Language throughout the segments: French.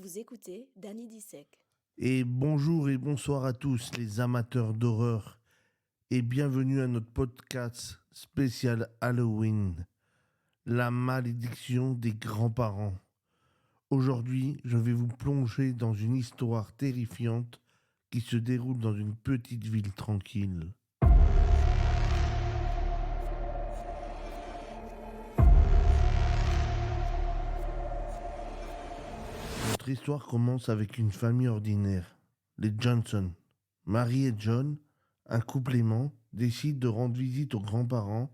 Vous écoutez Danny Dissek. Et bonjour et bonsoir à tous les amateurs d'horreur et bienvenue à notre podcast spécial Halloween, la malédiction des grands-parents. Aujourd'hui, je vais vous plonger dans une histoire terrifiante qui se déroule dans une petite ville tranquille. Notre histoire commence avec une famille ordinaire, les Johnson. Marie et John, un couple aimant, décident de rendre visite aux grands-parents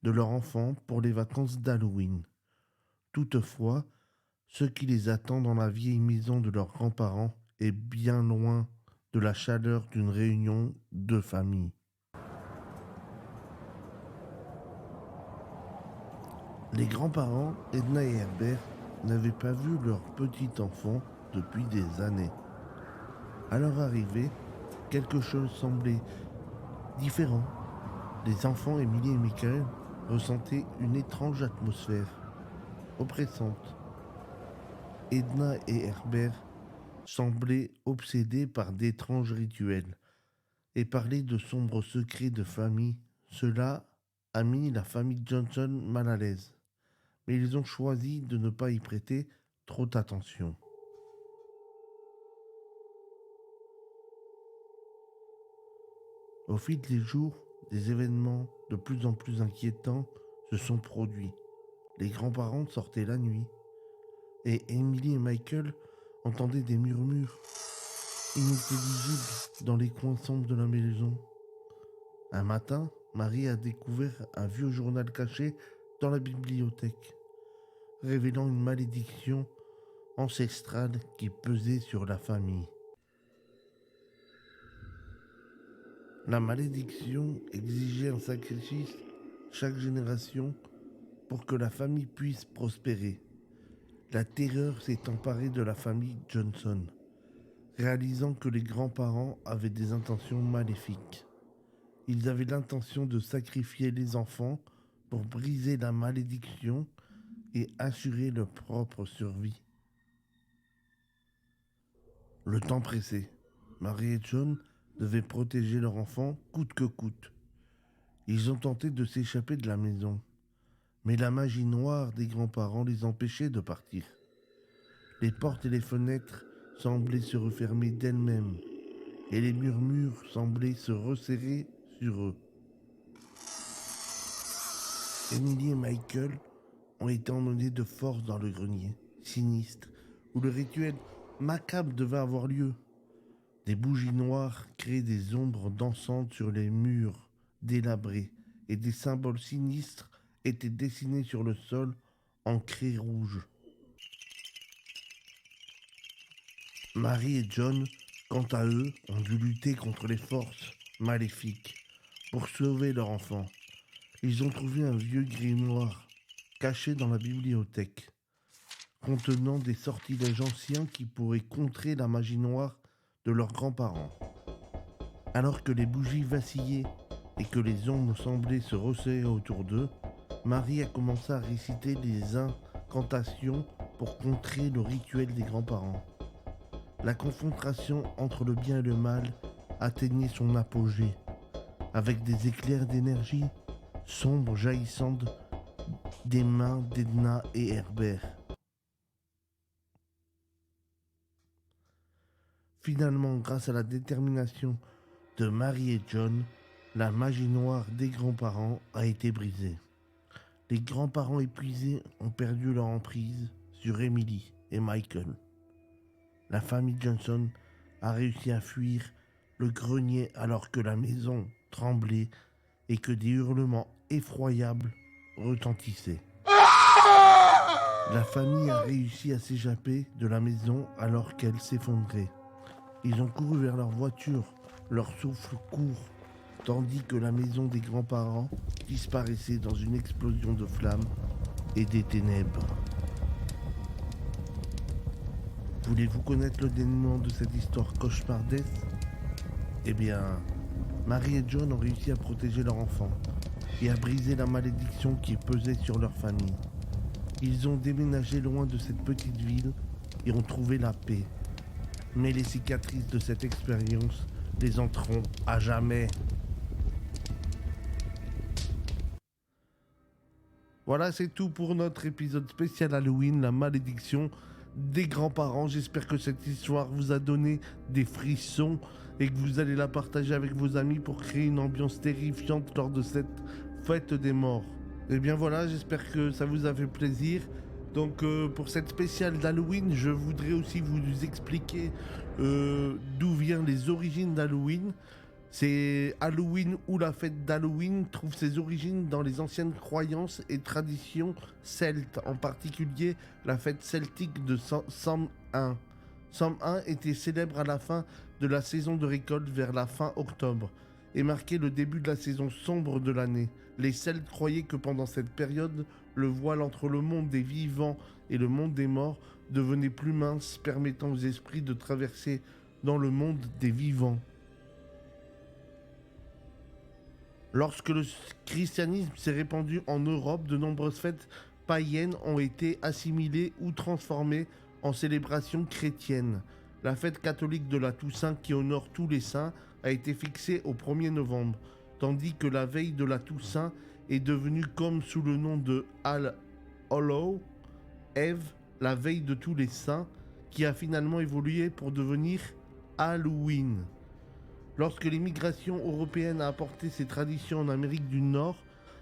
de leur enfant pour les vacances d'Halloween. Toutefois, ce qui les attend dans la vieille maison de leurs grands-parents est bien loin de la chaleur d'une réunion de famille. Les grands-parents, Edna et Herbert, n'avaient pas vu leur petit enfant depuis des années. À leur arrivée, quelque chose semblait différent. Les enfants, Emily et Michael, ressentaient une étrange atmosphère, oppressante. Edna et Herbert semblaient obsédés par d'étranges rituels et parlaient de sombres secrets de famille. Cela a mis la famille Johnson mal à l'aise, mais ils ont choisi de ne pas y prêter trop d'attention. Au fil des jours, des événements de plus en plus inquiétants se sont produits. Les grands-parents sortaient la nuit et Emily et Michael entendaient des murmures inintelligibles dans les coins sombres de la maison. Un matin, Marie a découvert un vieux journal caché dans la bibliothèque, révélant une malédiction ancestrale qui pesait sur la famille. La malédiction exigeait un sacrifice chaque génération pour que la famille puisse prospérer. La terreur s'est emparée de la famille Johnson, réalisant que les grands-parents avaient des intentions maléfiques. Ils avaient l'intention de sacrifier les enfants pour briser la malédiction et assurer leur propre survie. Le temps pressait. Marie et John devaient protéger leur enfant coûte que coûte. Ils ont tenté de s'échapper de la maison, mais la magie noire des grands-parents les empêchait de partir. Les portes et les fenêtres semblaient se refermer d'elles-mêmes, et les murmures semblaient se resserrer sur eux. Emily et Michael ont été emmenés de force dans le grenier sinistre, où le rituel macabre devait avoir lieu. Des bougies noires créaient des ombres dansantes sur les murs délabrés, et des symboles sinistres étaient dessinés sur le sol en craie rouge. Marie et John, quant à eux, ont dû lutter contre les forces maléfiques pour sauver leur enfant. Ils ont trouvé un vieux grimoire caché dans la bibliothèque, contenant des sortilèges anciens qui pourraient contrer la magie noire de leurs grands-parents. Alors que les bougies vacillaient et que les ombres semblaient se resserrer autour d'eux, Marie a commencé à réciter des incantations pour contrer le rituel des grands-parents. La confrontation entre le bien et le mal atteignait son apogée, avec des éclairs d'énergie sombres jaillissant des mains d'Edna et Herbert. Finalement, grâce à la détermination de Marie et John, la magie noire des grands-parents a été brisée. Les grands-parents épuisés ont perdu leur emprise sur Emily et Michael. La famille Johnson a réussi à fuir le grenier alors que la maison tremblait et que des hurlements effroyables retentissaient. La famille a réussi à s'échapper de la maison alors qu'elle s'effondrait. Ils ont couru vers leur voiture, leur souffle court, tandis que la maison des grands-parents disparaissait dans une explosion de flammes et des ténèbres. Voulez-vous connaître le dénouement de cette histoire cauchemardesque ? Eh bien, Marie et John ont réussi à protéger leur enfant et à briser la malédiction qui pesait sur leur famille. Ils ont déménagé loin de cette petite ville et ont trouvé la paix. Mais les cicatrices de cette expérience les hanteront à jamais. Voilà, c'est tout pour notre épisode spécial Halloween, la malédiction des grands-parents. J'espère que cette histoire vous a donné des frissons et que vous allez la partager avec vos amis pour créer une ambiance terrifiante lors de cette fête des morts. Et bien voilà, j'espère que ça vous a fait plaisir. Donc pour cette spéciale d'Halloween, je voudrais aussi vous expliquer d'où viennent les origines d'Halloween. C'est Halloween ou la fête d'Halloween trouve ses origines dans les anciennes croyances et traditions celtes, en particulier la fête celtique de Samhain. Samhain était célèbre à la fin de la saison de récolte vers la fin octobre et marquait le début de la saison sombre de l'année. Les Celtes croyaient que pendant cette période, le voile entre le monde des vivants et le monde des morts devenait plus mince, permettant aux esprits de traverser dans le monde des vivants. Lorsque le christianisme s'est répandu en Europe, de nombreuses fêtes païennes ont été assimilées ou transformées en célébrations chrétiennes. La fête catholique de la Toussaint, qui honore tous les saints, a été fixée au 1er novembre, tandis que la veille de la Toussaint est devenue, comme sous le nom de All Hallow Eve, la veille de tous les saints, qui a finalement évolué pour devenir Halloween. Lorsque l'immigration européenne a apporté ces traditions en Amérique du Nord,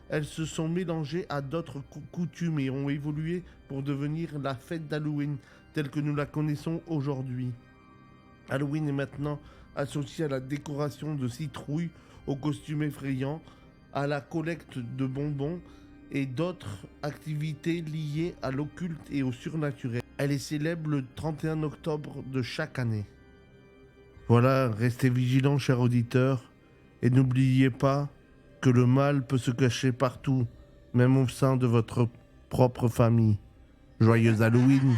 elles se sont mélangées à d'autres coutumes et ont évolué pour devenir la fête d'Halloween telle que nous la connaissons aujourd'hui. Halloween est maintenant associé à la décoration de citrouilles, aux costumes effrayants, à la collecte de bonbons et d'autres activités liées à l'occulte et au surnaturel. Elle est célèbre le 31 octobre de chaque année. Voilà, restez vigilants, chers auditeurs, et n'oubliez pas que le mal peut se cacher partout, même au sein de votre propre famille. Joyeux Halloween!